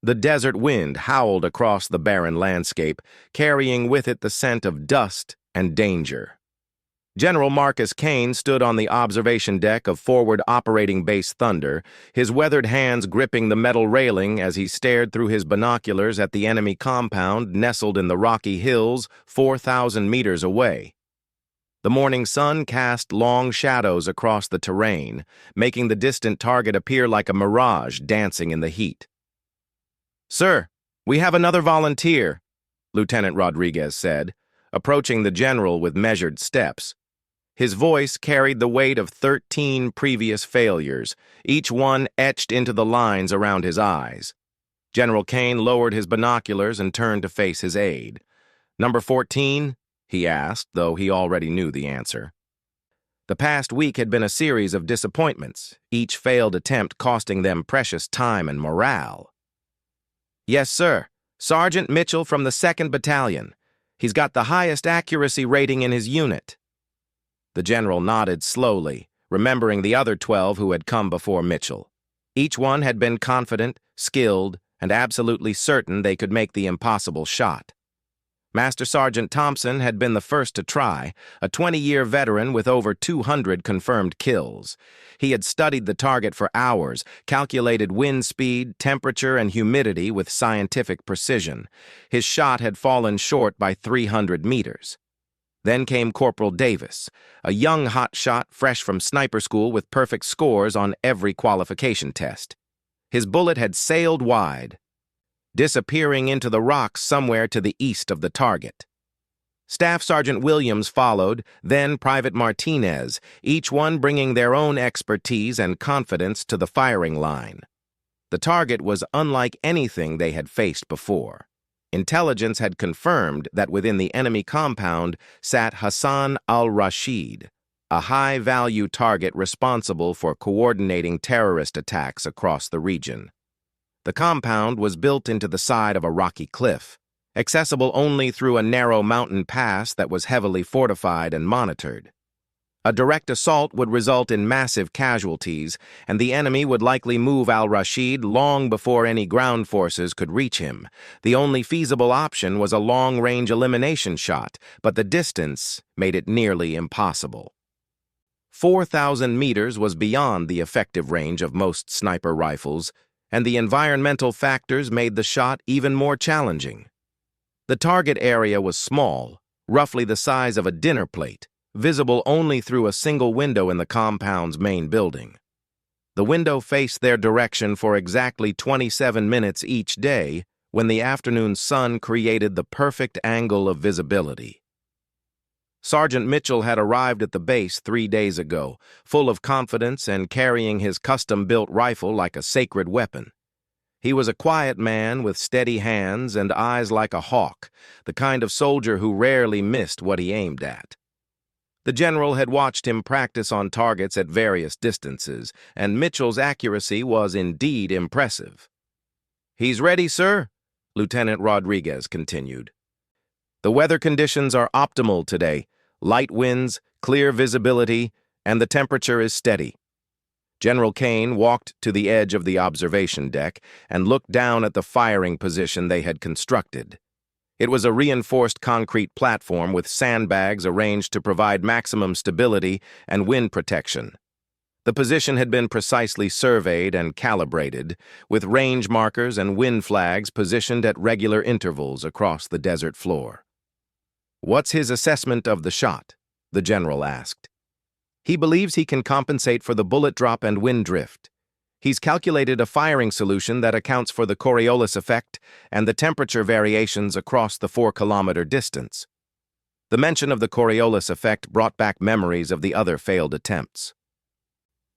The desert wind howled across the barren landscape, carrying with it the scent of dust and danger. General Marcus Kane stood on the observation deck of Forward Operating Base Thunder, his weathered hands gripping the metal railing as he stared through his binoculars at the enemy compound nestled in the rocky hills 4,000 meters away. The morning sun cast long shadows across the terrain, making the distant target appear like a mirage dancing in the heat. "Sir, we have another volunteer," Lieutenant Rodriguez said, approaching the general with measured steps. His voice carried the weight of 13 previous failures, each one etched into the lines around his eyes. General Kane lowered his binoculars and turned to face his aide. "Number 14?" he asked, though he already knew the answer. The past week had been a series of disappointments, each failed attempt costing them precious time and morale. "Yes, sir. Sergeant Mitchell from the 2nd Battalion. He's got the highest accuracy rating in his unit." The general nodded slowly, remembering the other 12 who had come before Mitchell. Each one had been confident, skilled, and absolutely certain they could make the impossible shot. Master Sergeant Thompson had been the first to try, a 20-year veteran with over 200 confirmed kills. He had studied the target for hours, calculated wind speed, temperature, and humidity with scientific precision. His shot had fallen short by 300 meters. Then came Corporal Davis, a young hotshot fresh from sniper school with perfect scores on every qualification test. His bullet had sailed wide, disappearing into the rocks somewhere to the east of the target. Staff Sergeant Williams followed, then Private Martinez, each one bringing their own expertise and confidence to the firing line. The target was unlike anything they had faced before. Intelligence had confirmed that within the enemy compound sat Hassan al-Rashid, a high-value target responsible for coordinating terrorist attacks across the region. The compound was built into the side of a rocky cliff, accessible only through a narrow mountain pass that was heavily fortified and monitored. A direct assault would result in massive casualties, and the enemy would likely move al-Rashid long before any ground forces could reach him. The only feasible option was a long-range elimination shot, but the distance made it nearly impossible. 4,000 meters was beyond the effective range of most sniper rifles, and the environmental factors made the shot even more challenging. The target area was small, roughly the size of a dinner plate, visible only through a single window in the compound's main building. The window faced their direction for exactly 27 minutes each day when the afternoon sun created the perfect angle of visibility. Sergeant Mitchell had arrived at the base 3 days ago, full of confidence and carrying his custom-built rifle like a sacred weapon. He was a quiet man with steady hands and eyes like a hawk, the kind of soldier who rarely missed what he aimed at. The general had watched him practice on targets at various distances, and Mitchell's accuracy was indeed impressive. "He's ready, sir," Lieutenant Rodriguez continued. "The weather conditions are optimal today. Light winds, clear visibility, and the temperature is steady." General Kane walked to the edge of the observation deck and looked down at the firing position they had constructed. It was a reinforced concrete platform with sandbags arranged to provide maximum stability and wind protection. The position had been precisely surveyed and calibrated, with range markers and wind flags positioned at regular intervals across the desert floor. "What's his assessment of the shot?" the general asked. "He believes he can compensate for the bullet drop and wind drift. He's calculated a firing solution that accounts for the Coriolis effect and the temperature variations across the 4-kilometer distance." The mention of the Coriolis effect brought back memories of the other failed attempts.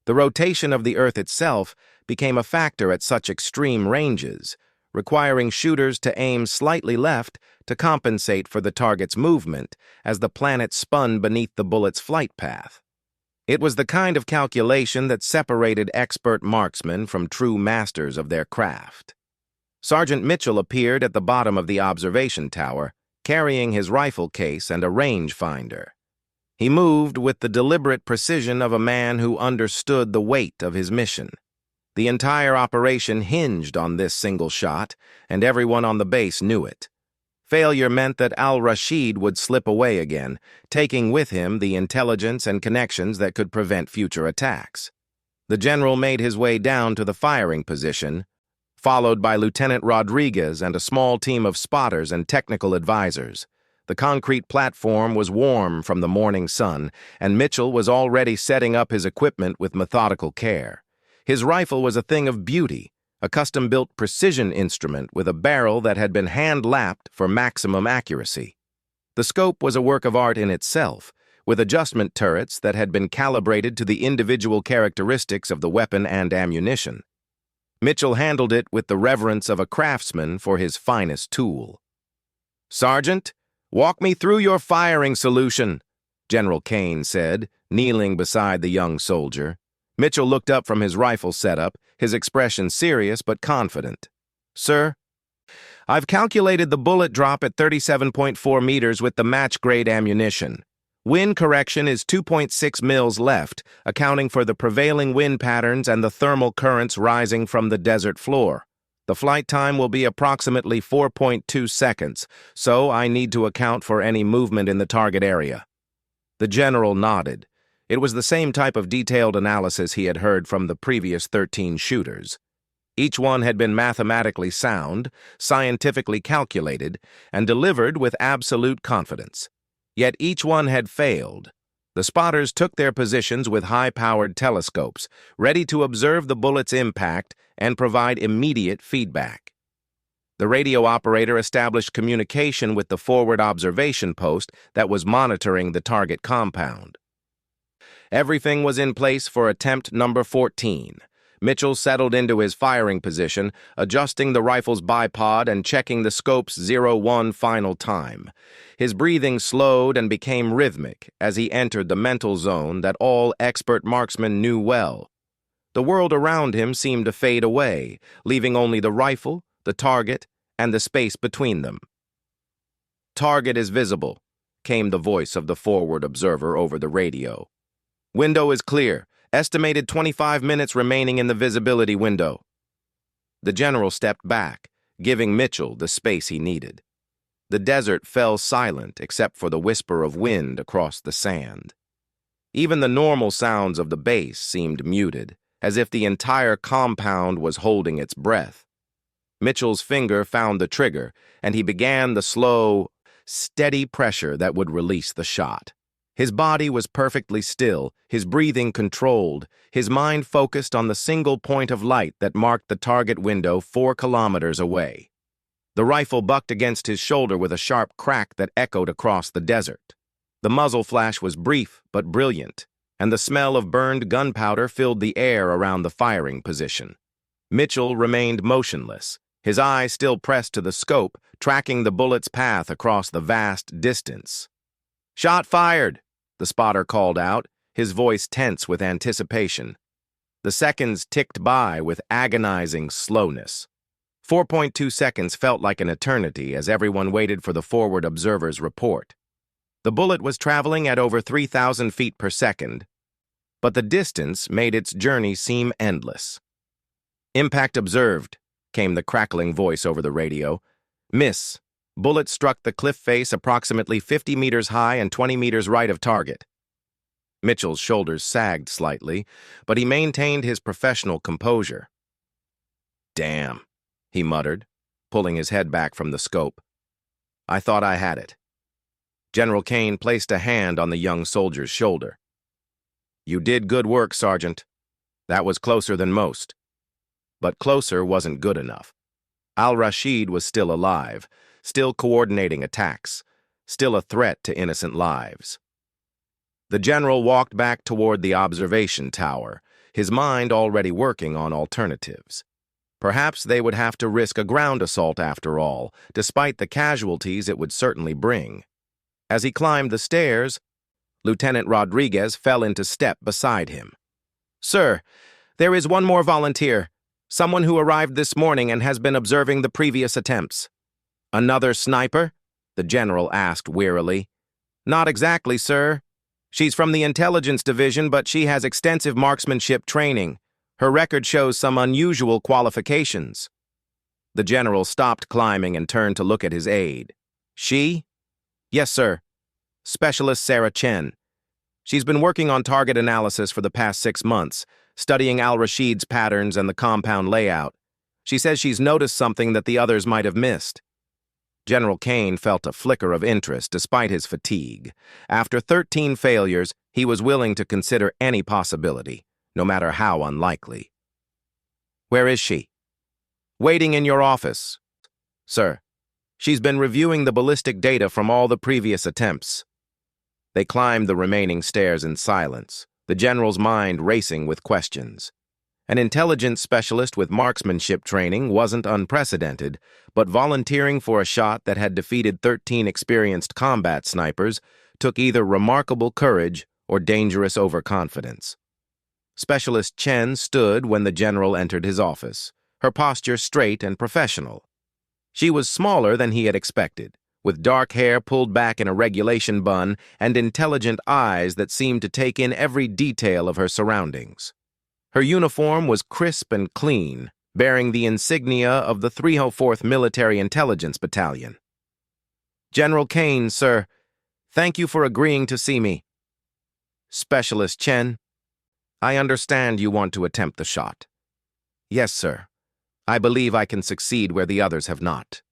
The rotation of the Earth itself became a factor at such extreme ranges, requiring shooters to aim slightly left to compensate for the target's movement as the planet spun beneath the bullet's flight path. It was the kind of calculation that separated expert marksmen from true masters of their craft. Sergeant Mitchell appeared at the bottom of the observation tower, carrying his rifle case and a range finder. He moved with the deliberate precision of a man who understood the weight of his mission. The entire operation hinged on this single shot, and everyone on the base knew it. Failure meant that al-Rashid would slip away again, taking with him the intelligence and connections that could prevent future attacks. The general made his way down to the firing position, followed by Lieutenant Rodriguez and a small team of spotters and technical advisors. The concrete platform was warm from the morning sun, and Mitchell was already setting up his equipment with methodical care. His rifle was a thing of beauty, a custom-built precision instrument with a barrel that had been hand-lapped for maximum accuracy. The scope was a work of art in itself, with adjustment turrets that had been calibrated to the individual characteristics of the weapon and ammunition. Mitchell handled it with the reverence of a craftsman for his finest tool. "Sergeant, walk me through your firing solution," General Kane said, kneeling beside the young soldier. Mitchell looked up from his rifle setup, his expression serious but confident. "Sir, I've calculated the bullet drop at 37.4 meters with the match-grade ammunition. Wind correction is 2.6 mils left, accounting for the prevailing wind patterns and the thermal currents rising from the desert floor. The flight time will be approximately 4.2 seconds, so I need to account for any movement in the target area." The general nodded. It was the same type of detailed analysis he had heard from the previous 13 shooters. Each one had been mathematically sound, scientifically calculated, and delivered with absolute confidence. Yet each one had failed. The spotters took their positions with high-powered telescopes, ready to observe the bullet's impact and provide immediate feedback. The radio operator established communication with the forward observation post that was monitoring the target compound. Everything was in place for attempt number 14. Mitchell settled into his firing position, adjusting the rifle's bipod and checking the scope's 0-1 final time. His breathing slowed and became rhythmic as he entered the mental zone that all expert marksmen knew well. The world around him seemed to fade away, leaving only the rifle, the target, and the space between them. "Target is visible," came the voice of the forward observer over the radio. "Window is clear. Estimated 25 minutes remaining in the visibility window." The general stepped back, giving Mitchell the space he needed. The desert fell silent except for the whisper of wind across the sand. Even the normal sounds of the base seemed muted, as if the entire compound was holding its breath. Mitchell's finger found the trigger, and he began the slow, steady pressure that would release the shot. His body was perfectly still, his breathing controlled, his mind focused on the single point of light that marked the target window 4 kilometers away. The rifle bucked against his shoulder with a sharp crack that echoed across the desert. The muzzle flash was brief but brilliant, and the smell of burned gunpowder filled the air around the firing position. Mitchell remained motionless, his eyes still pressed to the scope, tracking the bullet's path across the vast distance. "Shot fired," the spotter called out, his voice tense with anticipation. The seconds ticked by with agonizing slowness. 4.2 seconds felt like an eternity as everyone waited for the forward observer's report. The bullet was traveling at over 3,000 feet per second, but the distance made its journey seem endless. "Impact observed," came the crackling voice over the radio. "Miss. Bullet struck the cliff face approximately 50 meters high and 20 meters right of target." Mitchell's shoulders sagged slightly, but he maintained his professional composure. "Damn," he muttered, pulling his head back from the scope. "I thought I had it." General Kane placed a hand on the young soldier's shoulder. "You did good work, Sergeant. That was closer than most." But closer wasn't good enough. Al-Rashid was still alive, still coordinating attacks, still a threat to innocent lives. The general walked back toward the observation tower, his mind already working on alternatives. Perhaps they would have to risk a ground assault after all, despite the casualties it would certainly bring. As he climbed the stairs, Lieutenant Rodriguez fell into step beside him. "Sir, there is one more volunteer, someone who arrived this morning and has been observing the previous attempts." "Another sniper?" the general asked wearily. "Not exactly, sir. She's from the intelligence division, but she has extensive marksmanship training. Her record shows some unusual qualifications. The general stopped climbing and turned to look at his aide. She? Yes, sir. Specialist Sarah Chen. She's been working on target analysis for the past 6 months, studying al-Rashid's patterns and the compound layout. She says she's noticed something that the others might have missed. General Kane felt a flicker of interest despite his fatigue. After 13 failures, he was willing to consider any possibility, no matter how unlikely. Where is she? Waiting in your office. Sir, she's been reviewing the ballistic data from all the previous attempts. They climbed the remaining stairs in silence, the general's mind racing with questions. An intelligence specialist with marksmanship training wasn't unprecedented, but volunteering for a shot that had defeated 13 experienced combat snipers took either remarkable courage or dangerous overconfidence. Specialist Chen stood when the general entered his office, her posture straight and professional. She was smaller than he had expected, with dark hair pulled back in a regulation bun and intelligent eyes that seemed to take in every detail of her surroundings. Her uniform was crisp and clean, bearing the insignia of the 304th Military Intelligence Battalion. General Kane, sir, thank you for agreeing to see me. Specialist Chen, I understand you want to attempt the shot. Yes, sir. I believe I can succeed where the others have not.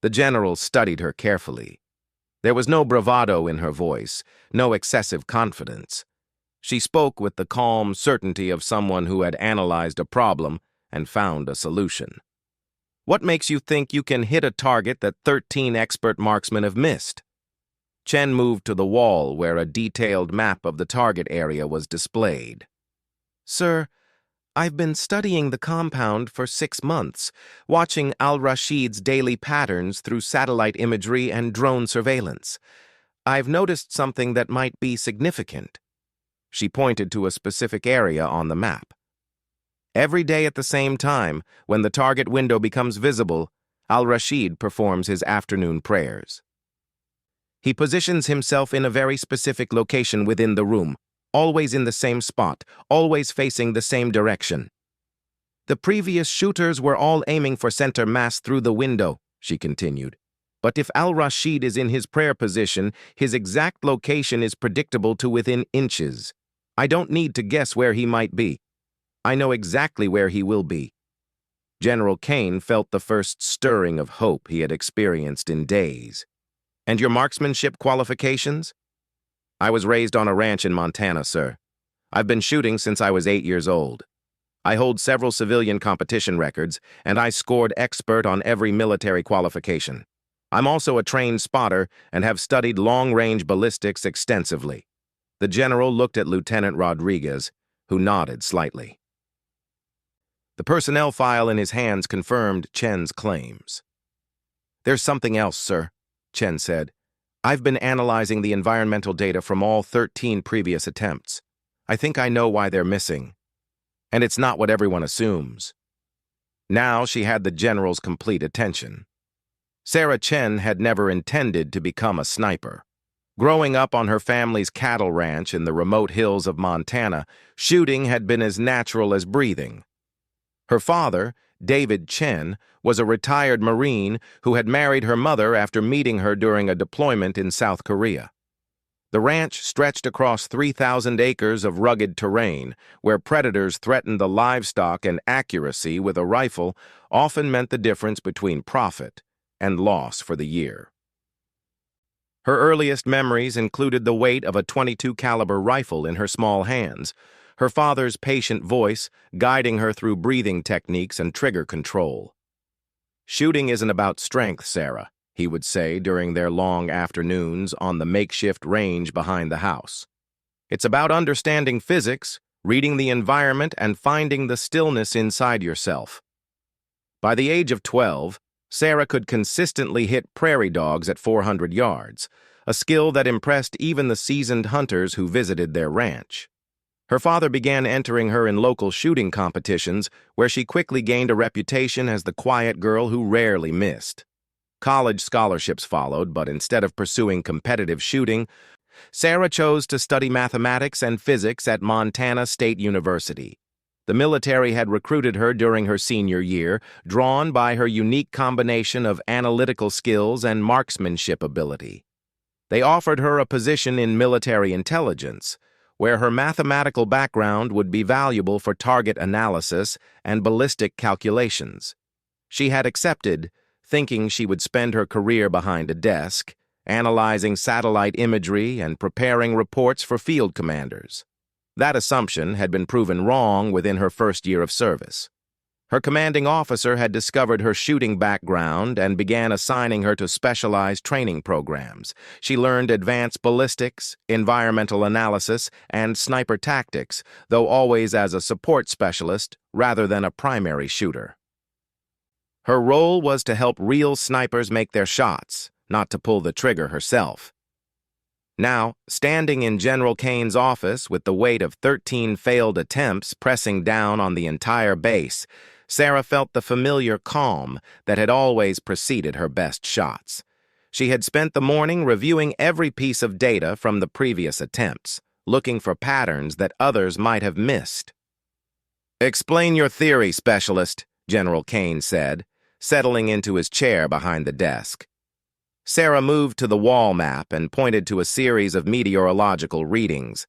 The general studied her carefully. There was no bravado in her voice, no excessive confidence. She spoke with the calm certainty of someone who had analyzed a problem and found a solution. What makes you think you can hit a target that 13 expert marksmen have missed? Chen moved to the wall where a detailed map of the target area was displayed. Sir, I've been studying the compound for 6 months, watching al-Rashid's daily patterns through satellite imagery and drone surveillance. I've noticed something that might be significant. She pointed to a specific area on the map. Every day at the same time, when the target window becomes visible, al-Rashid performs his afternoon prayers. He positions himself in a very specific location within the room, always in the same spot, always facing the same direction. The previous shooters were all aiming for center mass through the window, she continued. But if al-Rashid is in his prayer position, his exact location is predictable to within inches. I don't need to guess where he might be. I know exactly where he will be. General Kane felt the first stirring of hope he had experienced in days. And your marksmanship qualifications? I was raised on a ranch in Montana, sir. I've been shooting since I was 8 years old. I hold several civilian competition records, and I scored expert on every military qualification. I'm also a trained spotter and have studied long-range ballistics extensively. The general looked at Lieutenant Rodriguez, who nodded slightly. The personnel file in his hands confirmed Chen's claims. There's something else, sir, Chen said. I've been analyzing the environmental data from all 13 previous attempts. I think I know why they're missing. And it's not what everyone assumes. Now she had the general's complete attention. Sarah Chen had never intended to become a sniper. Growing up on her family's cattle ranch in the remote hills of Montana, shooting had been as natural as breathing. Her father, David Chen, was a retired Marine who had married her mother after meeting her during a deployment in South Korea. The ranch stretched across 3,000 acres of rugged terrain, where predators threatened the livestock, and accuracy with a rifle often meant the difference between profit and loss for the year. Her earliest memories included the weight of a .22 caliber rifle in her small hands, her father's patient voice guiding her through breathing techniques and trigger control. Shooting isn't about strength, Sarah, he would say during their long afternoons on the makeshift range behind the house. It's about understanding physics, reading the environment, and finding the stillness inside yourself. By the age of 12, Sarah could consistently hit prairie dogs at 400 yards, a skill that impressed even the seasoned hunters who visited their ranch. Her father began entering her in local shooting competitions, where she quickly gained a reputation as the quiet girl who rarely missed. College scholarships followed, but instead of pursuing competitive shooting, Sarah chose to study mathematics and physics at Montana State University. The military had recruited her during her senior year, drawn by her unique combination of analytical skills and marksmanship ability. They offered her a position in military intelligence, where her mathematical background would be valuable for target analysis and ballistic calculations. She had accepted, thinking she would spend her career behind a desk, analyzing satellite imagery and preparing reports for field commanders. That assumption had been proven wrong within her first year of service. Her commanding officer had discovered her shooting background and began assigning her to specialized training programs. She learned advanced ballistics, environmental analysis, and sniper tactics, though always as a support specialist rather than a primary shooter. Her role was to help real snipers make their shots, not to pull the trigger herself. Now, standing in General Kane's office with the weight of 13 failed attempts pressing down on the entire base, Sarah felt the familiar calm that had always preceded her best shots. She had spent the morning reviewing every piece of data from the previous attempts, looking for patterns that others might have missed. "Explain your theory, Specialist," General Kane said, settling into his chair behind the desk. Sarah moved to the wall map and pointed to a series of meteorological readings.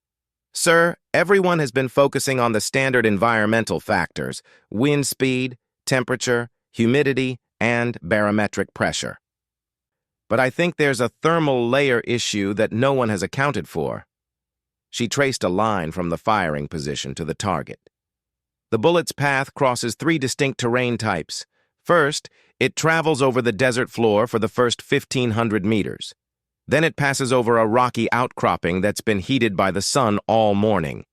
"Sir, everyone has been focusing on the standard environmental factors: wind speed, temperature, humidity, and barometric pressure. But I think there's a thermal layer issue that no one has accounted for." She traced a line from the firing position to the target. "The bullet's path crosses 3 distinct terrain types. First, it travels over the desert floor for the first 1,500 meters. Then it passes over a rocky outcropping that's been heated by the sun all morning.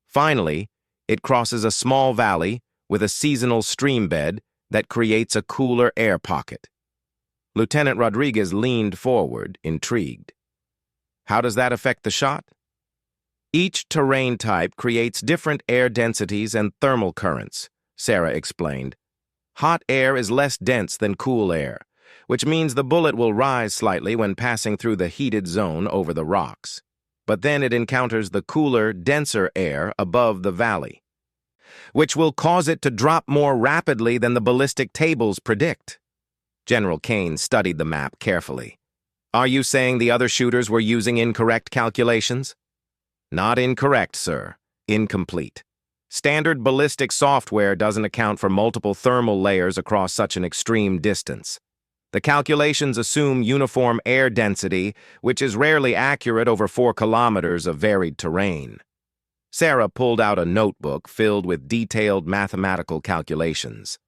Finally, it crosses a small valley with a seasonal stream bed that creates a cooler air pocket." Lieutenant Rodriguez leaned forward, intrigued. "How does that affect the shot?" "Each terrain type creates different air densities and thermal currents," Sarah explained. "Hot air is less dense than cool air, which means the bullet will rise slightly when passing through the heated zone over the rocks. But then it encounters the cooler, denser air above the valley, which will cause it to drop more rapidly than the ballistic tables predict." General Kane studied the map carefully. "Are you saying the other shooters were using incorrect calculations?" "Not incorrect, sir. Incomplete. Standard ballistic software doesn't account for multiple thermal layers across such an extreme distance. The calculations assume uniform air density, which is rarely accurate over 4 kilometers of varied terrain." Sarah pulled out a notebook filled with detailed mathematical calculations.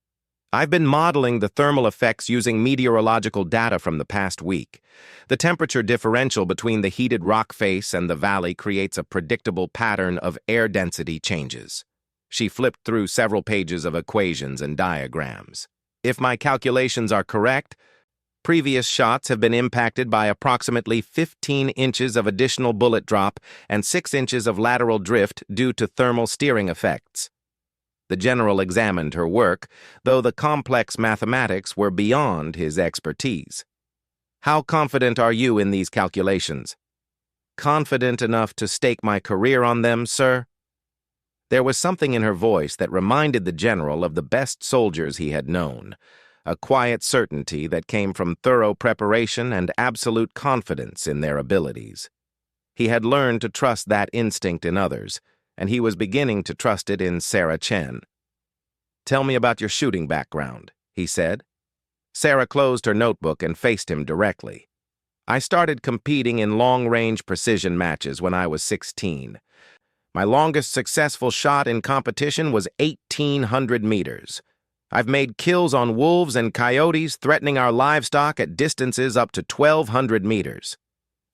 "I've been modeling the thermal effects using meteorological data from the past week. The temperature differential between the heated rock face and the valley creates a predictable pattern of air density changes." She flipped through several pages of equations and diagrams. "If my calculations are correct, previous shots have been impacted by approximately 15 inches of additional bullet drop and 6 inches of lateral drift due to thermal steering effects." The general examined her work, though the complex mathematics were beyond his expertise. "How confident are you in these calculations?" "Confident enough to stake my career on them, sir." There was something in her voice that reminded the general of the best soldiers he had known, a quiet certainty that came from thorough preparation and absolute confidence in their abilities. He had learned to trust that instinct in others, and he was beginning to trust it in Sarah Chen. "Tell me about your shooting background," he said. Sarah closed her notebook and faced him directly. "I started competing in long-range precision matches when I was 16. My longest successful shot in competition was 1,800 meters. I've made kills on wolves and coyotes threatening our livestock at distances up to 1,200 meters.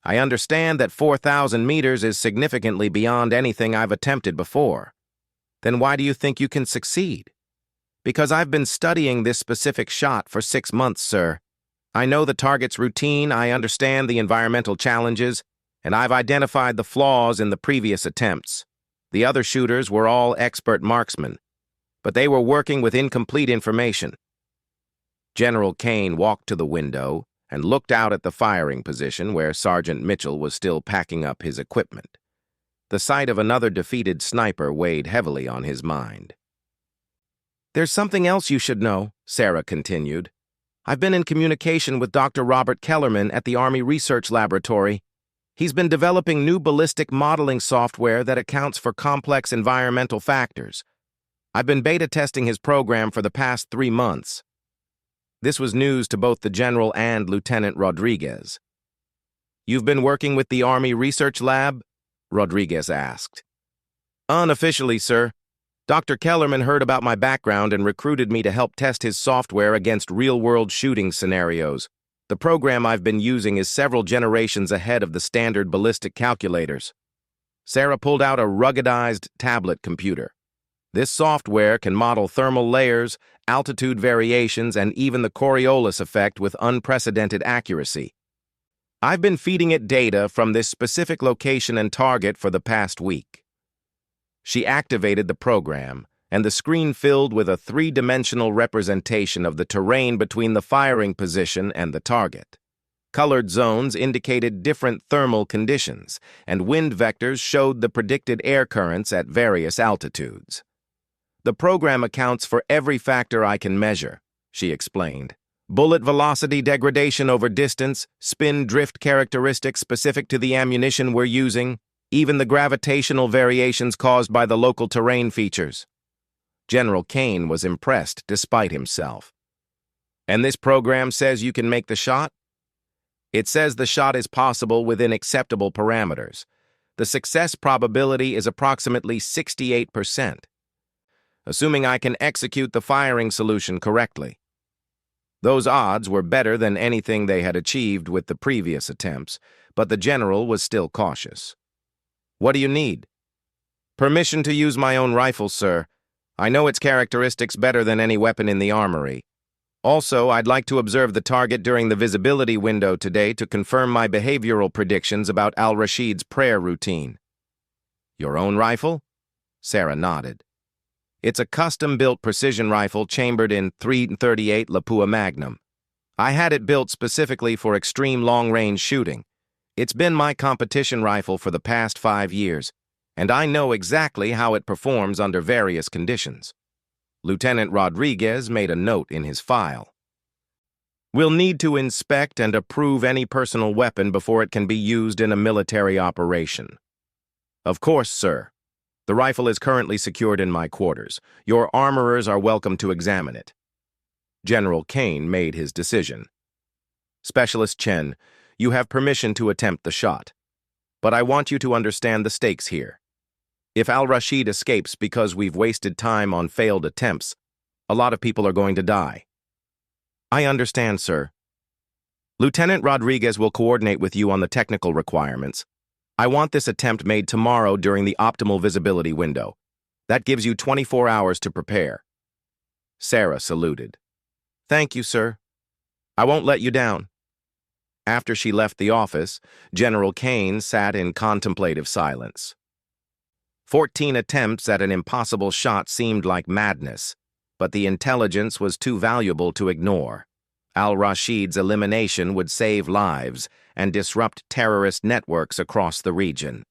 I understand that 4,000 meters is significantly beyond anything I've attempted before. Then why do you think you can succeed?" "Because I've been studying this specific shot for 6 months, sir. I know the target's routine, I understand the environmental challenges, and I've identified the flaws in the previous attempts. The other shooters were all expert marksmen, but they were working with incomplete information." General Kane walked to the window and looked out at the firing position where Sergeant Mitchell was still packing up his equipment. The sight of another defeated sniper weighed heavily on his mind. There's something else you should know, Sarah continued. I've been in communication with Dr. Robert Kellerman at the Army Research Laboratory. He's been developing new ballistic modeling software that accounts for complex environmental factors. I've been beta testing his program for the past 3 months. This was news to both the General and Lieutenant Rodriguez. You've been working with the Army Research Lab? Rodriguez asked. Unofficially, sir. Dr. Kellerman heard about my background and recruited me to help test his software against real-world shooting scenarios. The program I've been using is several generations ahead of the standard ballistic calculators. Sarah pulled out a ruggedized tablet computer. This software can model thermal layers, altitude variations, and even the Coriolis effect with unprecedented accuracy. I've been feeding it data from this specific location and target for the past week. She activated the program, and the screen filled with a 3-dimensional representation of the terrain between the firing position and the target. Colored zones indicated different thermal conditions, and wind vectors showed the predicted air currents at various altitudes. The program accounts for every factor I can measure, she explained. Bullet velocity degradation over distance, spin drift characteristics specific to the ammunition we're using, even the gravitational variations caused by the local terrain features. General Kane was impressed despite himself. And this program says you can make the shot? It says the shot is possible within acceptable parameters. The success probability is approximately 68%, assuming I can execute the firing solution correctly. Those odds were better than anything they had achieved with the previous attempts, but the general was still cautious. What do you need? Permission to use my own rifle, sir. I know its characteristics better than any weapon in the armory. Also, I'd like to observe the target during the visibility window today to confirm my behavioral predictions about Al-Rashid's prayer routine. Your own rifle? Sarah nodded. It's a custom-built precision rifle chambered in .338 Lapua Magnum. I had it built specifically for extreme long-range shooting. It's been my competition rifle for the past 5 years, and I know exactly how it performs under various conditions. Lieutenant Rodriguez made a note in his file. We'll need to inspect and approve any personal weapon before it can be used in a military operation. Of course, sir. The rifle is currently secured in my quarters. Your armorers are welcome to examine it. General Kane made his decision. Specialist Chen, you have permission to attempt the shot. But I want you to understand the stakes here. If Al-Rashid escapes because we've wasted time on failed attempts, a lot of people are going to die. I understand, sir. Lieutenant Rodriguez will coordinate with you on the technical requirements. I want this attempt made tomorrow during the optimal visibility window. That gives you 24 hours to prepare. Sarah saluted. Thank you, sir. I won't let you down. After she left the office, General Kane sat in contemplative silence. 14 attempts at an impossible shot seemed like madness, but the intelligence was too valuable to ignore. Al-Rashid's elimination would save lives and disrupt terrorist networks across the region.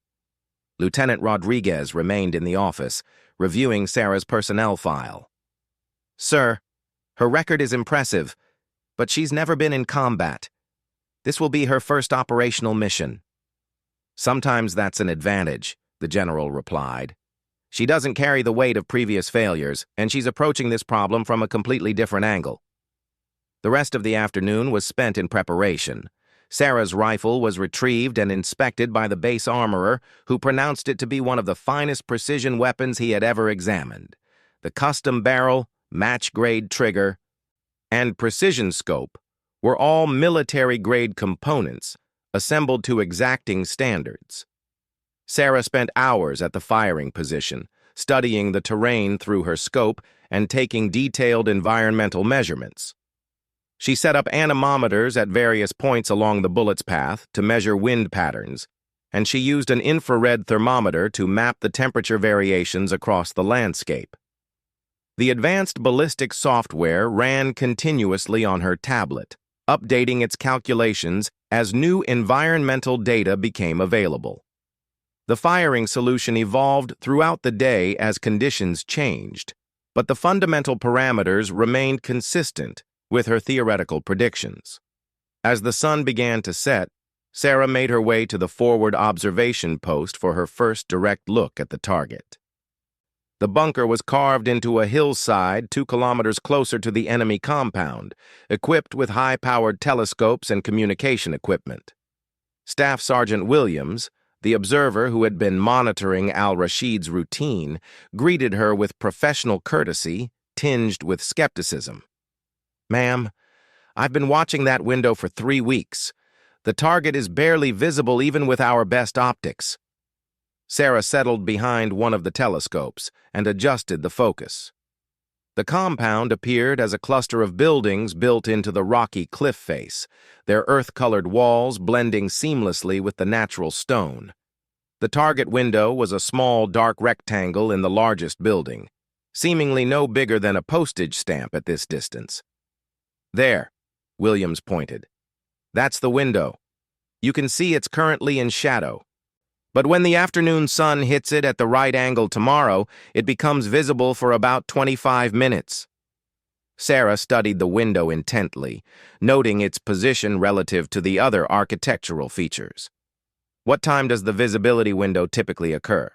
Lieutenant Rodriguez remained in the office, reviewing Sarah's personnel file. Sir, her record is impressive, but she's never been in combat. This will be her first operational mission. Sometimes that's an advantage, the general replied. She doesn't carry the weight of previous failures, and she's approaching this problem from a completely different angle. The rest of the afternoon was spent in preparation. Sarah's rifle was retrieved and inspected by the base armorer, who pronounced it to be one of the finest precision weapons he had ever examined. The custom barrel, match-grade trigger, and precision scope were all military-grade components assembled to exacting standards. Sarah spent hours at the firing position, studying the terrain through her scope and taking detailed environmental measurements. She set up anemometers at various points along the bullet's path to measure wind patterns, and she used an infrared thermometer to map the temperature variations across the landscape. The advanced ballistic software ran continuously on her tablet, updating its calculations as new environmental data became available. The firing solution evolved throughout the day as conditions changed. but the fundamental parameters remained consistent with her theoretical predictions. As the sun began to set, Sarah made her way to the forward observation post for her first direct look at the target. The bunker was carved into a hillside 2 kilometers closer to the enemy compound, equipped with high-powered telescopes and communication equipment. Staff Sergeant Williams, the observer who had been monitoring al-Rashid's routine, greeted her with professional courtesy, tinged with skepticism. "Ma'am, I've been watching that window for 3 weeks. The target is barely visible even with our best optics." Sarah settled behind one of the telescopes and adjusted the focus. The compound appeared as a cluster of buildings built into the rocky cliff face, their earth-colored walls blending seamlessly with the natural stone. The target window was a small, dark rectangle in the largest building, seemingly no bigger than a postage stamp at this distance. "There," Williams pointed. "That's the window. You can see it's currently in shadow. But when the afternoon sun hits it at the right angle tomorrow, it becomes visible for about 25 minutes. Sarah studied the window intently, noting its position relative to the other architectural features. "What time does the visibility window typically occur?"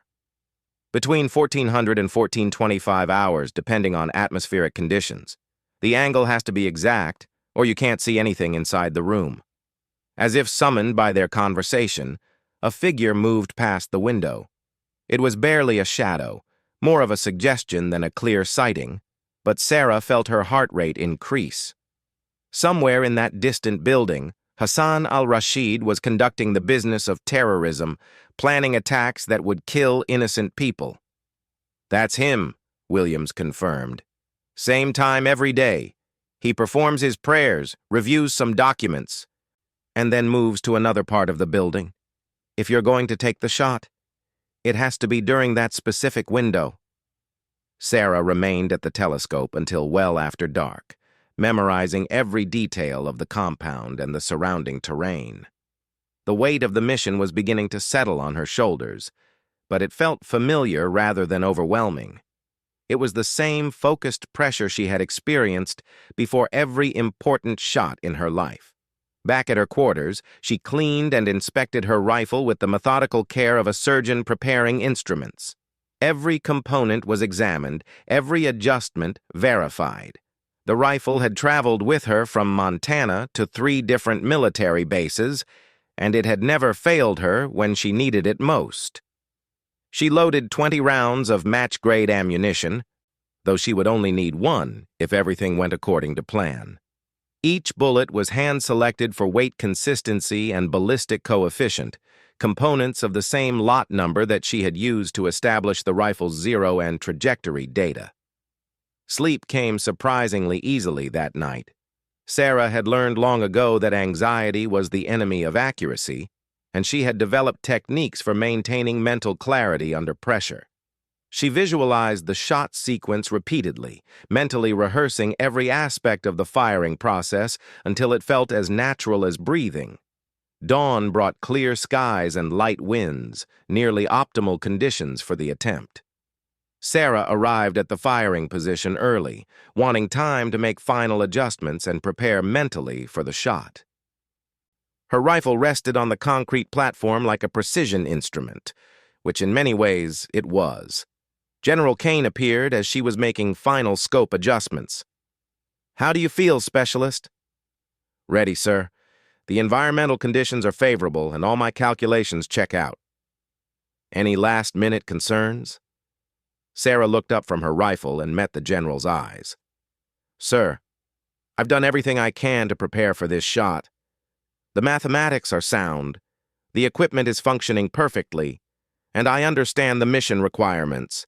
"Between 1400 and 1425 hours, depending on atmospheric conditions. The angle has to be exact, or you can't see anything inside the room." As if summoned by their conversation, a figure moved past the window. It was barely a shadow, more of a suggestion than a clear sighting, but Sarah felt her heart rate increase. Somewhere in that distant building, Hassan al-Rashid was conducting the business of terrorism, planning attacks that would kill innocent people. "That's him," Williams confirmed. "Same time every day. He performs his prayers, reviews some documents, and then moves to another part of the building. If you're going to take the shot, it has to be during that specific window." Sarah remained at the telescope until well after dark, memorizing every detail of the compound and the surrounding terrain. The weight of the mission was beginning to settle on her shoulders, but it felt familiar rather than overwhelming. It was the same focused pressure she had experienced before every important shot in her life. Back at her quarters, she cleaned and inspected her rifle with the methodical care of a surgeon preparing instruments. Every component was examined, every adjustment verified. The rifle had traveled with her from Montana to 3 different military bases, and it had never failed her when she needed it most. She loaded 20 rounds of match-grade ammunition, though she would only need 1 if everything went according to plan. Each bullet was hand-selected for weight consistency and ballistic coefficient, components of the same lot number that she had used to establish the rifle's zero and trajectory data. Sleep came surprisingly easily that night. Sarah had learned long ago that anxiety was the enemy of accuracy, and she had developed techniques for maintaining mental clarity under pressure. She visualized the shot sequence repeatedly, mentally rehearsing every aspect of the firing process until it felt as natural as breathing. Dawn brought clear skies and light winds, nearly optimal conditions for the attempt. Sarah arrived at the firing position early, wanting time to make final adjustments and prepare mentally for the shot. Her rifle rested on the concrete platform like a precision instrument, which in many ways it was. General Kane appeared as she was making final scope adjustments. "How do you feel, Specialist?" "Ready, sir. The environmental conditions are favorable and all my calculations check out." "Any last-minute concerns?" Sarah looked up from her rifle and met the general's eyes. "Sir, I've done everything I can to prepare for this shot. The mathematics are sound, the equipment is functioning perfectly, and I understand the mission requirements.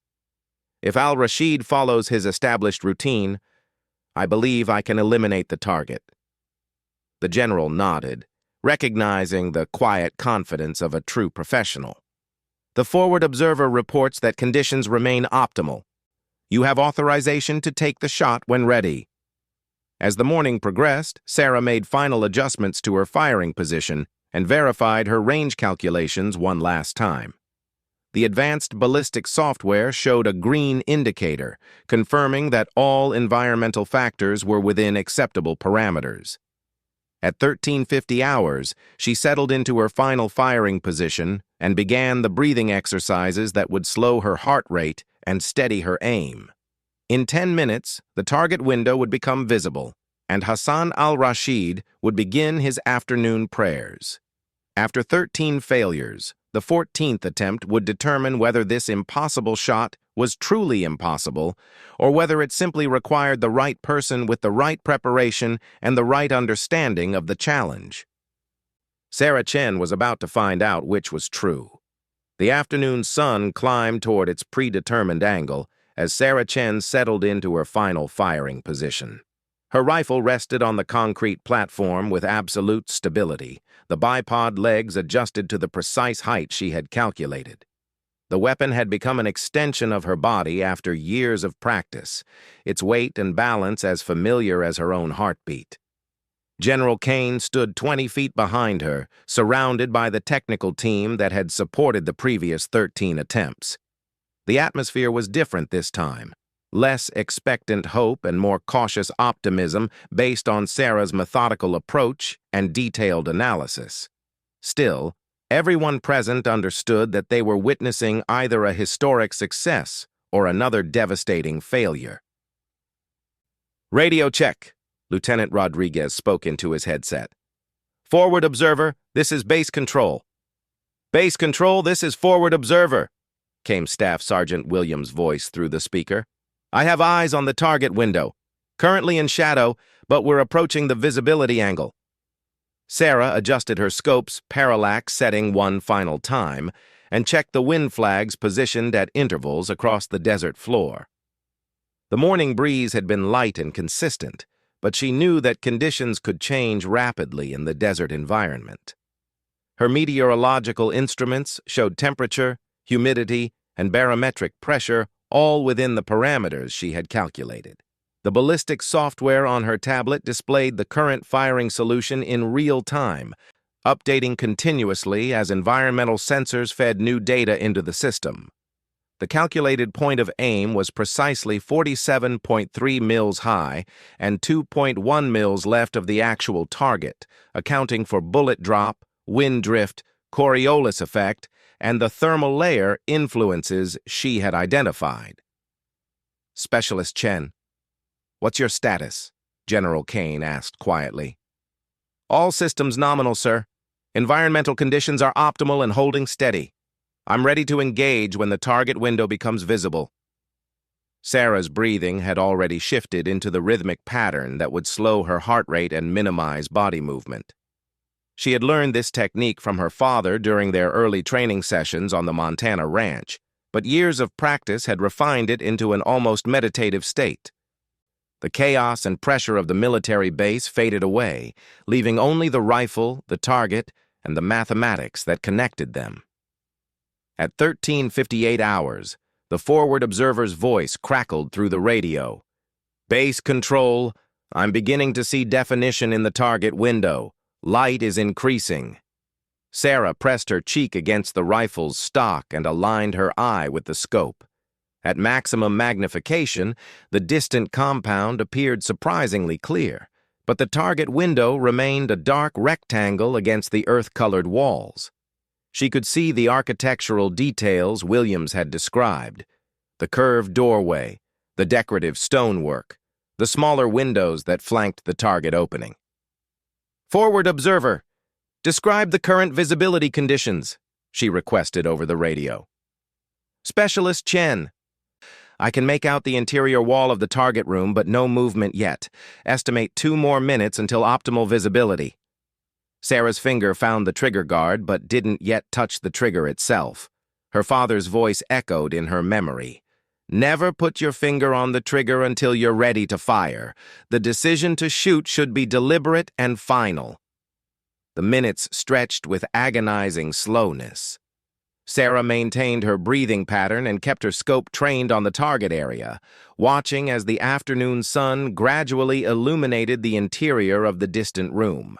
If al-Rashid follows his established routine, I believe I can eliminate the target." The general nodded, recognizing the quiet confidence of a true professional. "The forward observer reports that conditions remain optimal. You have authorization to take the shot when ready." As the morning progressed, Sarah made final adjustments to her firing position and verified her range calculations one last time. The advanced ballistic software showed a green indicator, confirming that all environmental factors were within acceptable parameters. At 1350 hours, she settled into her final firing position and began the breathing exercises that would slow her heart rate and steady her aim. In 10 minutes, the target window would become visible, and Hassan al-Rashid would begin his afternoon prayers. After 13 failures, the 14th attempt would determine whether this impossible shot was truly impossible, or whether it simply required the right person with the right preparation and the right understanding of the challenge. Sarah Chen was about to find out which was true. The afternoon sun climbed toward its predetermined angle as Sarah Chen settled into her final firing position. Her rifle rested on the concrete platform with absolute stability, the bipod legs adjusted to the precise height she had calculated. The weapon had become an extension of her body after years of practice, its weight and balance as familiar as her own heartbeat. General Kane stood 20 feet behind her, surrounded by the technical team that had supported the previous 13 attempts. The atmosphere was different this time. Less expectant hope and more cautious optimism based on Sarah's methodical approach and detailed analysis. Still, everyone present understood that they were witnessing either a historic success or another devastating failure. "Radio check," Lieutenant Rodriguez spoke into his headset. "Forward observer, this is base control." "Base control, this is forward observer," came Staff Sergeant Williams' voice through the speaker. "I have eyes on the target window. Currently in shadow, but we're approaching the visibility angle." Sarah adjusted her scope's parallax setting one final time and checked the wind flags positioned at intervals across the desert floor. The morning breeze had been light and consistent, but she knew that conditions could change rapidly in the desert environment. Her meteorological instruments showed temperature, humidity, and barometric pressure all within the parameters she had calculated. The ballistic software on her tablet displayed the current firing solution in real time, updating continuously as environmental sensors fed new data into the system. The calculated point of aim was precisely 47.3 mils high and 2.1 mils left of the actual target, accounting for bullet drop, wind drift, Coriolis effect, and the thermal layer influences she had identified. "Specialist Chen, what's your status?" General Kane asked quietly. "All systems nominal, sir. Environmental conditions are optimal and holding steady. I'm ready to engage when the target window becomes visible." Sarah's breathing had already shifted into the rhythmic pattern that would slow her heart rate and minimize body movement. She had learned this technique from her father during their early training sessions on the Montana ranch, but years of practice had refined it into an almost meditative state. The chaos and pressure of the military base faded away, leaving only the rifle, the target, and the mathematics that connected them. At 1358 hours, the forward observer's voice crackled through the radio. "Base control, I'm beginning to see definition in the target window. Light is increasing." Sarah pressed her cheek against the rifle's stock and aligned her eye with the scope. At maximum magnification, the distant compound appeared surprisingly clear, but the target window remained a dark rectangle against the earth-colored walls. She could see the architectural details Williams had described: the curved doorway, the decorative stonework, the smaller windows that flanked the target opening. "Forward observer, describe the current visibility conditions," she requested over the radio. "Specialist Chen, I can make out the interior wall of the target room, but no movement yet. Estimate 2 more minutes until optimal visibility." Sarah's finger found the trigger guard, but didn't yet touch the trigger itself. Her father's voice echoed in her memory. "Never put your finger on the trigger until you're ready to fire. The decision to shoot should be deliberate and final." The minutes stretched with agonizing slowness. Sarah maintained her breathing pattern and kept her scope trained on the target area, watching as the afternoon sun gradually illuminated the interior of the distant room.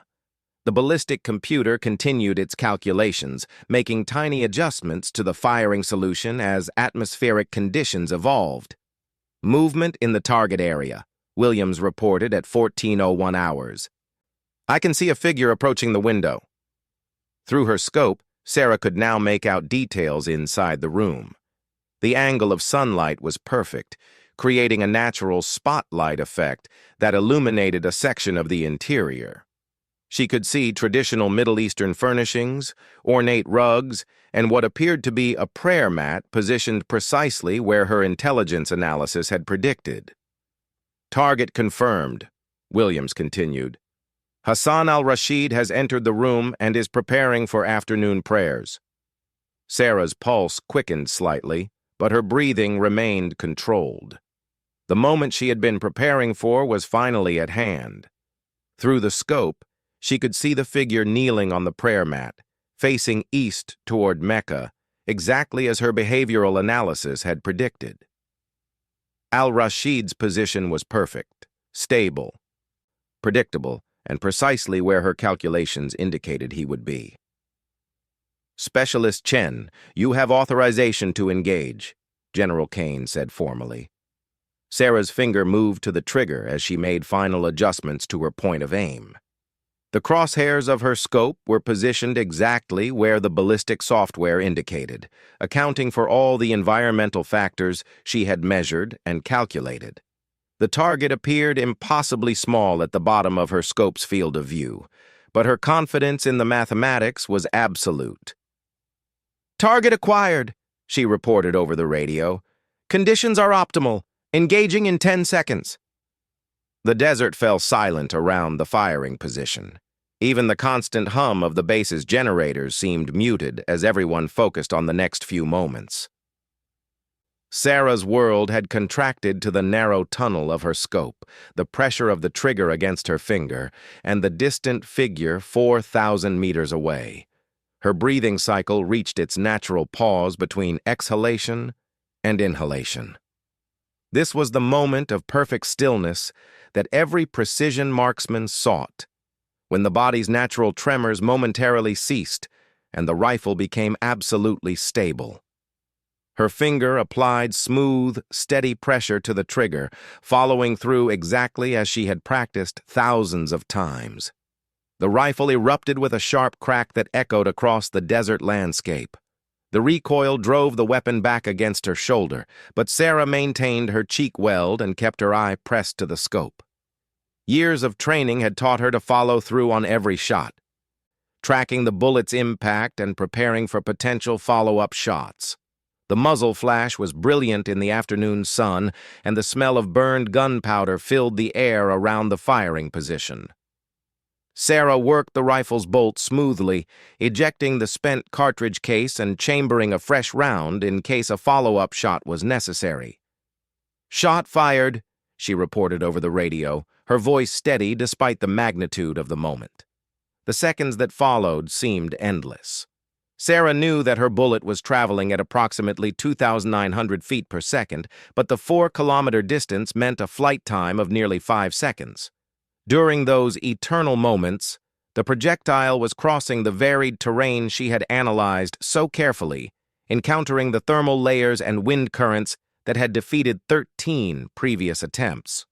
The ballistic computer continued its calculations, making tiny adjustments to the firing solution as atmospheric conditions evolved. Movement in the target area, Williams reported at 14:01 hours. I can see a figure approaching the window. Through her scope, Sarah could now make out details inside the room. The angle of sunlight was perfect, creating a natural spotlight effect that illuminated a section of the interior. She could see traditional Middle Eastern furnishings, ornate rugs, and what appeared to be a prayer mat positioned precisely where her intelligence analysis had predicted. Target confirmed, Williams continued. Hassan al-Rashid has entered the room and is preparing for afternoon prayers. Sarah's pulse quickened slightly, but her breathing remained controlled. The moment she had been preparing for was finally at hand. Through the scope, she could see the figure kneeling on the prayer mat, facing east toward Mecca, exactly as her behavioral analysis had predicted. Al-Rashid's position was perfect, stable, predictable, and precisely where her calculations indicated he would be. Specialist Chen, you have authorization to engage, General Kane said formally. Sarah's finger moved to the trigger as she made final adjustments to her point of aim. The crosshairs of her scope were positioned exactly where the ballistic software indicated, accounting for all the environmental factors she had measured and calculated. The target appeared impossibly small at the bottom of her scope's field of view, but her confidence in the mathematics was absolute. Target acquired, she reported over the radio. Conditions are optimal, engaging in 10 seconds. The desert fell silent around the firing position. Even the constant hum of the base's generators seemed muted as everyone focused on the next few moments. Sarah's world had contracted to the narrow tunnel of her scope, the pressure of the trigger against her finger, and the distant figure 4,000 meters away. Her breathing cycle reached its natural pause between exhalation and inhalation. This was the moment of perfect stillness that every precision marksman sought, when the body's natural tremors momentarily ceased and the rifle became absolutely stable. Her finger applied smooth, steady pressure to the trigger, following through exactly as she had practiced thousands of times. The rifle erupted with a sharp crack that echoed across the desert landscape. The recoil drove the weapon back against her shoulder, but Sarah maintained her cheek weld and kept her eye pressed to the scope. Years of training had taught her to follow through on every shot, tracking the bullet's impact and preparing for potential follow-up shots. The muzzle flash was brilliant in the afternoon sun, and the smell of burned gunpowder filled the air around the firing position. Sarah worked the rifle's bolt smoothly, ejecting the spent cartridge case and chambering a fresh round in case a follow-up shot was necessary. Shot fired, she reported over the radio, her voice steady despite the magnitude of the moment. The seconds that followed seemed endless. Sarah knew that her bullet was traveling at approximately 2,900 feet per second, but the 4-kilometer distance meant a flight time of nearly 5 seconds. During those eternal moments, the projectile was crossing the varied terrain she had analyzed so carefully, encountering the thermal layers and wind currents that had defeated 13 previous attempts.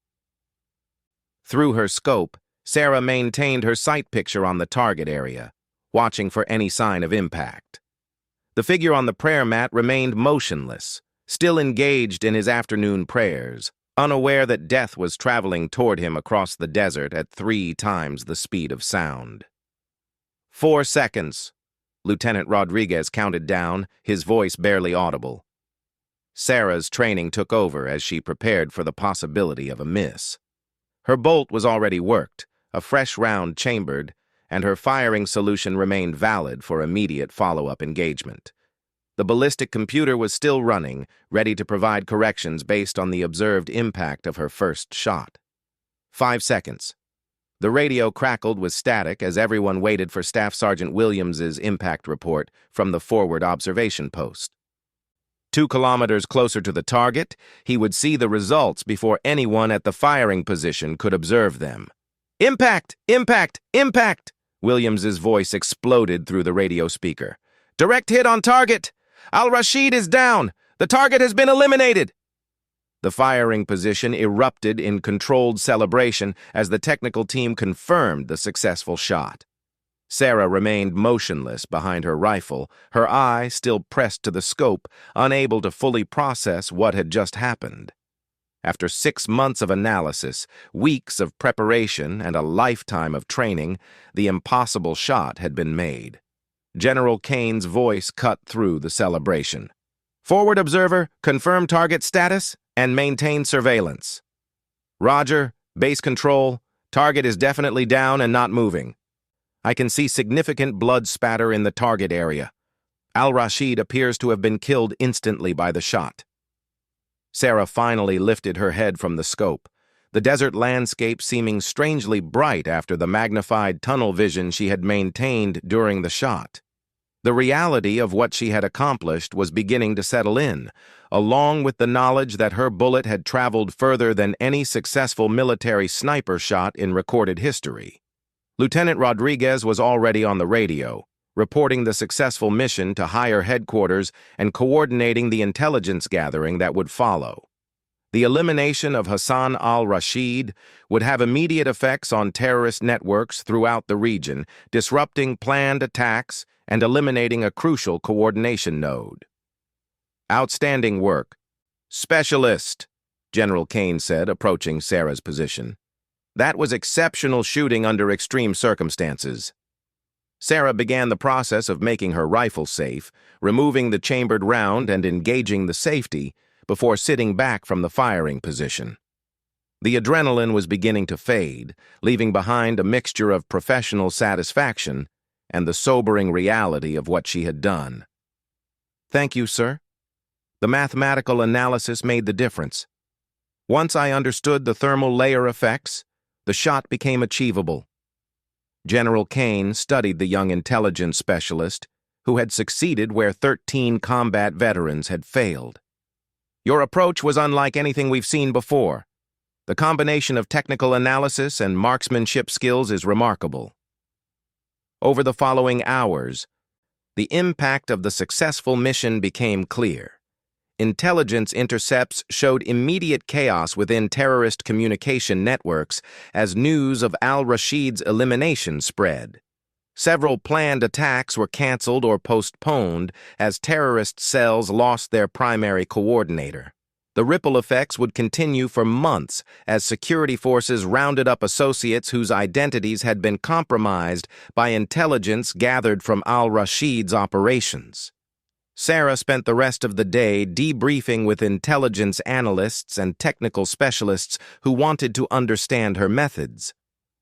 Through her scope, Sarah maintained her sight picture on the target area, watching for any sign of impact. The figure on the prayer mat remained motionless, still engaged in his afternoon prayers, unaware that death was traveling toward him across the desert at 3 times the speed of sound. 4 seconds, Lieutenant Rodriguez counted down, his voice barely audible. Sarah's training took over as she prepared for the possibility of a miss. Her bolt was already worked, a fresh round chambered, and her firing solution remained valid for immediate follow-up engagement. The ballistic computer was still running, ready to provide corrections based on the observed impact of her first shot. 5 seconds. The radio crackled with static as everyone waited for Staff Sergeant Williams's impact report from the forward observation post. 2 kilometers closer to the target, he would see the results before anyone at the firing position could observe them. Impact! Impact! Impact! Williams's voice exploded through the radio speaker. "Direct hit on target! Al-Rashid is down! The target has been eliminated!" The firing position erupted in controlled celebration as the technical team confirmed the successful shot. Sarah remained motionless behind her rifle, her eye still pressed to the scope, unable to fully process what had just happened. After 6 months of analysis, weeks of preparation, and a lifetime of training, the impossible shot had been made. General Kane's voice cut through the celebration. "Forward observer, confirm target status and maintain surveillance." "Roger, base control, target is definitely down and not moving. I can see significant blood spatter in the target area. Al-Rashid appears to have been killed instantly by the shot." Sarah finally lifted her head from the scope, the desert landscape seeming strangely bright after the magnified tunnel vision she had maintained during the shot. The reality of what she had accomplished was beginning to settle in, along with the knowledge that her bullet had traveled further than any successful military sniper shot in recorded history. Lieutenant Rodriguez was already on the radio, reporting the successful mission to higher headquarters and coordinating the intelligence gathering that would follow. The elimination of Hassan al-Rashid would have immediate effects on terrorist networks throughout the region, disrupting planned attacks and eliminating a crucial coordination node. "Outstanding work. Specialist," General Kane said, approaching Sarah's position. "That was exceptional shooting under extreme circumstances." Sarah began the process of making her rifle safe, removing the chambered round and engaging the safety, before sitting back from the firing position. The adrenaline was beginning to fade, leaving behind a mixture of professional satisfaction and the sobering reality of what she had done. "Thank you, sir. The mathematical analysis made the difference. Once I understood the thermal layer effects, the shot became achievable." General Kane studied the young intelligence specialist, who had succeeded where 13 combat veterans had failed. "Your approach was unlike anything we've seen before. The combination of technical analysis and marksmanship skills is remarkable." Over the following hours, the impact of the successful mission became clear. Intelligence intercepts showed immediate chaos within terrorist communication networks as news of al-Rashid's elimination spread. Several planned attacks were canceled or postponed as terrorist cells lost their primary coordinator. The ripple effects would continue for months as security forces rounded up associates whose identities had been compromised by intelligence gathered from al-Rashid's operations. Sarah spent the rest of the day debriefing with intelligence analysts and technical specialists who wanted to understand her methods.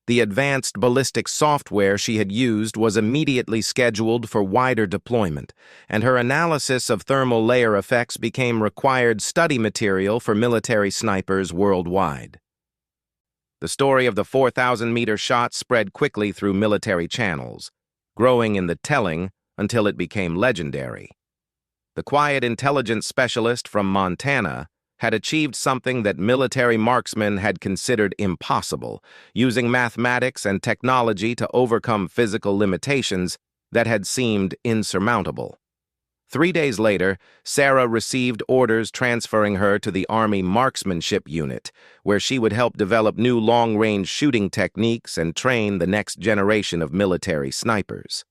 The advanced ballistic software she had used was immediately scheduled for wider deployment, and her analysis of thermal layer effects became required study material for military snipers worldwide. The story of the 4,000-meter shot spread quickly through military channels, growing in the telling until it became legendary. The quiet intelligence specialist from Montana had achieved something that military marksmen had considered impossible, using mathematics and technology to overcome physical limitations that had seemed insurmountable. 3 days later, Sarah received orders transferring her to the Army Marksmanship Unit, where she would help develop new long-range shooting techniques and train the next generation of military snipers.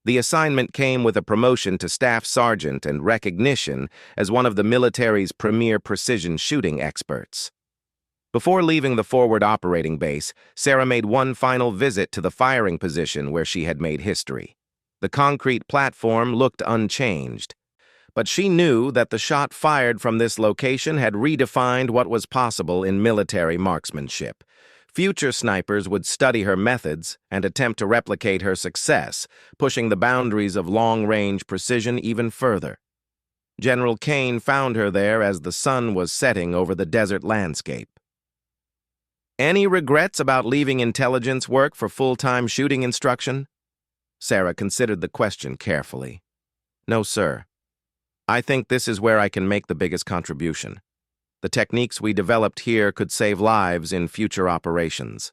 The assignment came with a promotion to staff sergeant and recognition as one of the military's premier precision shooting experts. Before leaving the forward operating base, Sarah made one final visit to the firing position where she had made history. The concrete platform looked unchanged, but she knew that the shot fired from this location had redefined what was possible in military marksmanship. Future snipers would study her methods and attempt to replicate her success, pushing the boundaries of long-range precision even further. General Kane found her there as the sun was setting over the desert landscape. "Any regrets about leaving intelligence work for full-time shooting instruction?" Sarah considered the question carefully. "No, sir. I think this is where I can make the biggest contribution. The techniques we developed here could save lives in future operations."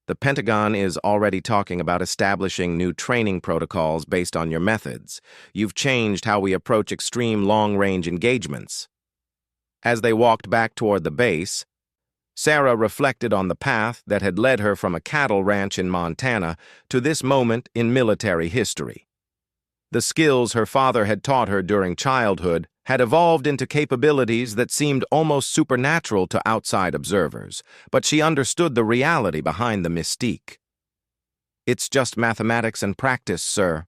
The Pentagon is already talking about establishing new training protocols based on your methods. You've changed how we approach extreme long-range engagements. As they walked back toward the base, Sarah reflected on the path that had led her from a cattle ranch in Montana to this moment in military history. The skills her father had taught her during childhood had evolved into capabilities that seemed almost supernatural to outside observers, but she understood the reality behind the mystique. "It's just mathematics and practice, sir.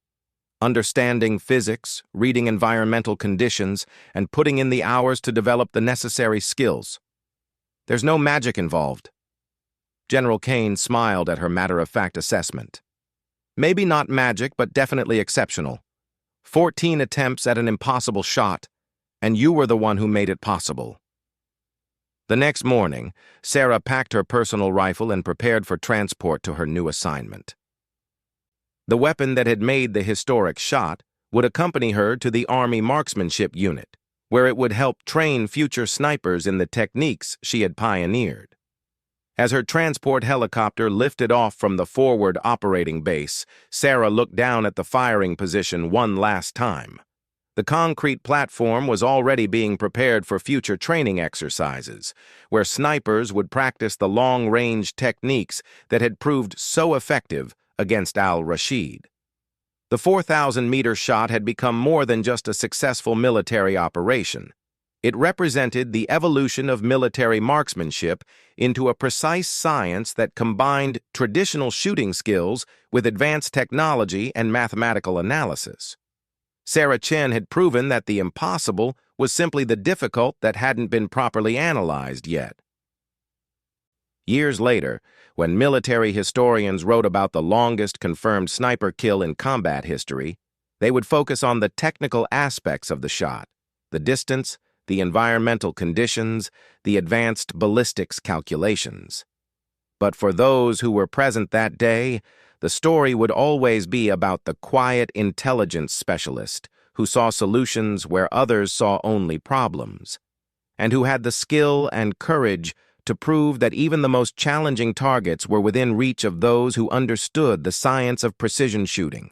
Understanding physics, reading environmental conditions, and putting in the hours to develop the necessary skills. There's no magic involved." General Kane smiled at her matter-of-fact assessment. "Maybe not magic, but definitely exceptional. 14 attempts at an impossible shot, and you were the one who made it possible." The next morning, Sarah packed her personal rifle and prepared for transport to her new assignment. The weapon that had made the historic shot would accompany her to the Army Marksmanship Unit, where it would help train future snipers in the techniques she had pioneered. As her transport helicopter lifted off from the forward operating base, Sarah looked down at the firing position one last time. The concrete platform was already being prepared for future training exercises, where snipers would practice the long-range techniques that had proved so effective against al-Rashid. The 4,000-meter shot had become more than just a successful military operation. It represented the evolution of military marksmanship into a precise science that combined traditional shooting skills with advanced technology and mathematical analysis. Sarah Chen had proven that the impossible was simply the difficult that hadn't been properly analyzed yet. Years later, when military historians wrote about the longest confirmed sniper kill in combat history, they would focus on the technical aspects of the shot: the distance, the environmental conditions, the advanced ballistics calculations. But for those who were present that day, the story would always be about the quiet intelligence specialist who saw solutions where others saw only problems, and who had the skill and courage to prove that even the most challenging targets were within reach of those who understood the science of precision shooting.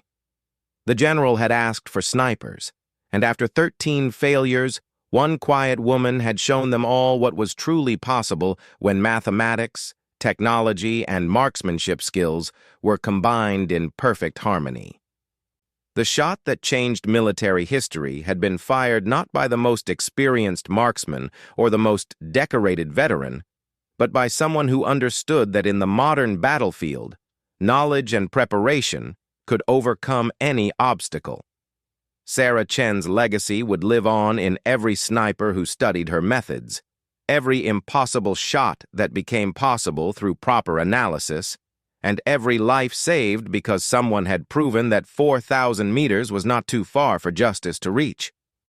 The general had asked for snipers, and after 13 failures, one quiet woman had shown them all what was truly possible when mathematics, technology, and marksmanship skills were combined in perfect harmony. The shot that changed military history had been fired not by the most experienced marksman or the most decorated veteran, but by someone who understood that in the modern battlefield, knowledge and preparation could overcome any obstacle. Sarah Chen's legacy would live on in every sniper who studied her methods, every impossible shot that became possible through proper analysis, and every life saved because someone had proven that 4,000 meters was not too far for justice to reach.